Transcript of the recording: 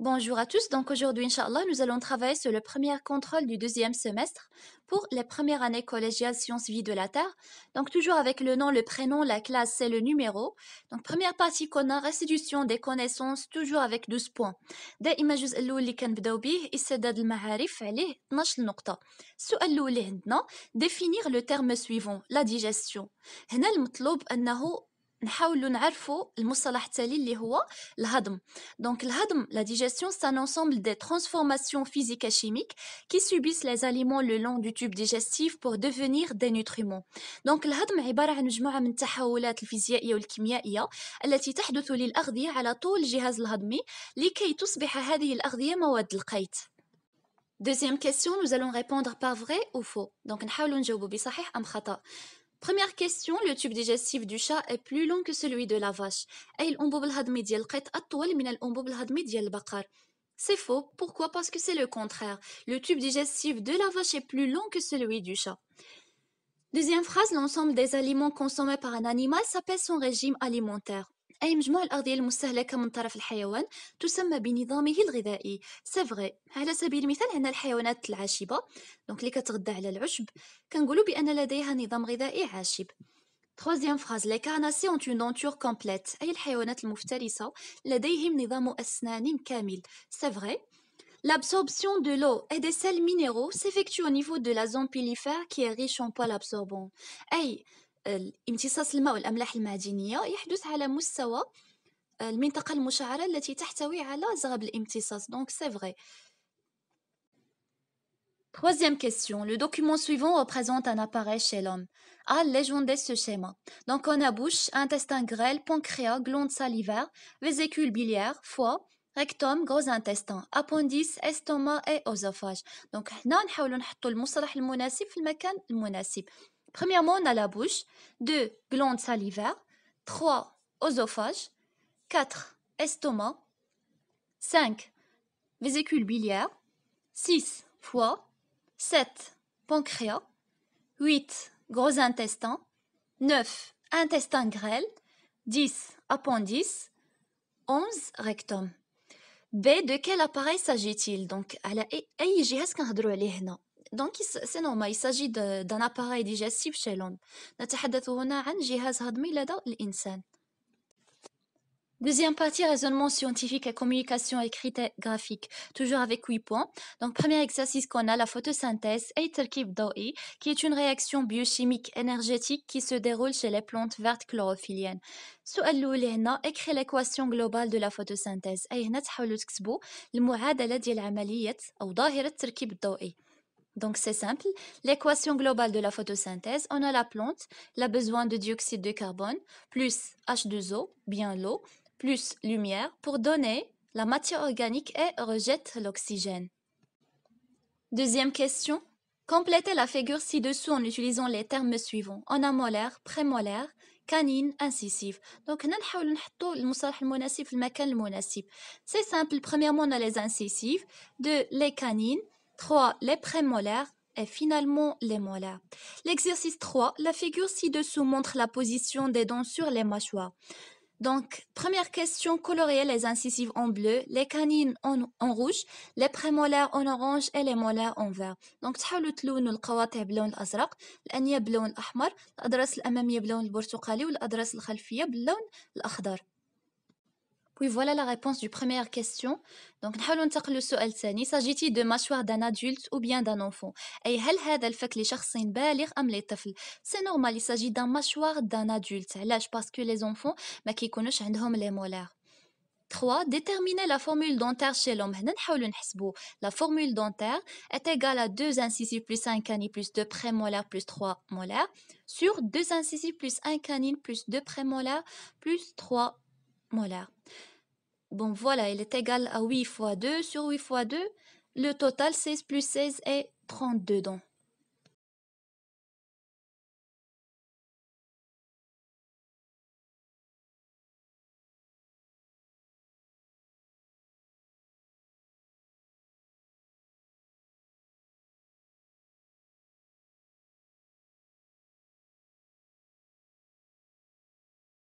Bonjour à tous, donc aujourd'hui, Inch'Allah, nous allons travailler sur le premier contrôle du deuxième semestre pour les premières années collégiales sciences vie de la Terre. Donc toujours avec le nom, le prénom, la classe, c'est le numéro. Donc première partie qu'on a, restitution des connaissances, toujours avec 12 points. دائما الجزء الأول اللي كنبداو به استعداد المعارف عليه 12 نقطة. السؤال الأول اللي عندنا définir le terme suivant, la digestion. هنا المطلوب أنه نحاولوا نعرفوا المصطلح التالي اللي هو الهضم. Donc, la digestion, c'est un ensemble des transformations physiques et chimiques qui subissent les aliments le long du tube digestif pour devenir des nutriments. Donc, الهضم عبارة عن مجموعة من التحولات الفيزيائية والكيميائية التي تحدث للأغذية على طول الجهاز الهضمي لكي تصبح هذه الأغذية مواد القيت. Deuxième question, nous allons répondre par vrai ou faux. Donc, نحاولوا نجاوبوا بصحيح أم خطأ. Première question, le tube digestif du chat est plus long que celui de la vache. أي الأنبوب الهضمي ديال القط أطول من الأنبوب الهضمي ديال البقر. C'est faux. Pourquoi? Parce que c'est le contraire. Le tube digestif de la vache est plus long que celui du chat. Deuxième phrase, l'ensemble des aliments consommés par un animal s'appelle son régime alimentaire. أي مجموع الأغذية المستهلكة من طرف الحيوان تسمى بنظامه الغذائي. C'est vrai. على سبيل المثال عندنا الحيوانات العاشبة دونك اللي كتغذى على العشب كنقولوا بأن لديها نظام غذائي عاشب. Troisième phrase, les carnacés ont une denture complète. أي الحيوانات المفترسة لديهم نظام أسنان كامل. C'est vrai. L'absorption de l'eau et des sels minéraux s'effectue au niveau de la zone pilifère qui est riche en poils absorbants. أي امتصاص الماء والأملاح المعدنية يحدث على مستوى المنطقة المشعرة التي تحتوي على زغب الامتصاص. Donc c'est vrai. Troisième question. Le document suivant représente un appareil chez l'homme. A. Légender ce schéma. Donc on a bouche, intestin grêle, pancréas, glande salivaire, vésicule biliaire, foie, rectum, gros intestin, appendice, estomac et oesophage. Donc هنا نحاولوا نحطوا المصطلح المناسب في المكان المناسب. Premièrement, on a la bouche. 2. Glande salivaire. 3. Oesophage. 4. Estomac. 5. Vésicule biliaire. 6. Foie. 7. Pancréas. 8. Gros intestin. 9. Intestin grêle. 10. Appendice. 11. Rectum. B. De quel appareil s'agit-il? Donc, على أي جهاز كنهضروا عليه هنا. Donc, c'est normal, il s'agit d'un appareil digestif chez l'homme. نتحدث هنا عن جهاز هضمي لدى الإنسان. Deuxième partie, raisonnement scientifique et communication écrite et graphique, toujours avec 8 points. Donc, premier exercice qu'on a, la photosynthèse, et التركيب ضوئي, qui est une réaction biochimique énergétique qui se déroule chez les plantes vertes chlorophyllènes. السؤال الأول هنا, écrit l'équation globale de la photosynthèse. أي هنا تحاولوا تكتبوا المعادلة ديال عملية أو ظاهرة التركيب الضوئي. Donc c'est simple, l'équation globale de la photosynthèse, on a la plante, elle a besoin de dioxyde de carbone, plus H2O, bien l'eau, plus lumière pour donner la matière organique et rejette l'oxygène. Deuxième question, complétez la figure ci-dessous en utilisant les termes suivants. On a molaire, prémolaire, canine, incisive. Donc نحاول نحطوا المصطلح المناسب في المكان المناسب. C'est simple, premièrement on a les incisives, 2 les canines, 3 les prémolaires et finalement les molaires. L'exercice 3, la figure ci-dessous montre la position des dents sur les mâchoires. Donc, première question, colorier les incisives en bleu, les canines en rouge, les prémolaires en orange et les molaires en vert. Donc, تحاولوا تلونوا القواطع باللون الأزرق، الأنياب باللون الأحمر، الأضراس الأمامية باللون البرتقالي والأضراس الخلفية باللون الأخضر. Puis voilà la réponse du première question. Donc نحاولوا ننتقلوا للسؤال الثاني. S'agit-il de mâchoire d'un adulte ou bien d'un enfant? أي هل هذا الفك لشخص بالغ أم لطفل؟ C'est normal, il s'agit d'un mâchoire d'un adulte. علاش؟ parce que les enfants ما كيكونوش عندهم les molaires. 3. Déterminer la formule dentaire chez l'homme. هنا نحاولوا نحسبوا. La formule dentaire est égale à 2 incisives plus 1 canine plus 2 prémolaires plus 3 molaires sur 2 incisives plus 1 canine plus 2 prémolaires plus 3 molaires. Bon, voilà, il est égal à 8 fois 2 sur 8 fois 2. Le total, 16 plus 16 est 32 dents.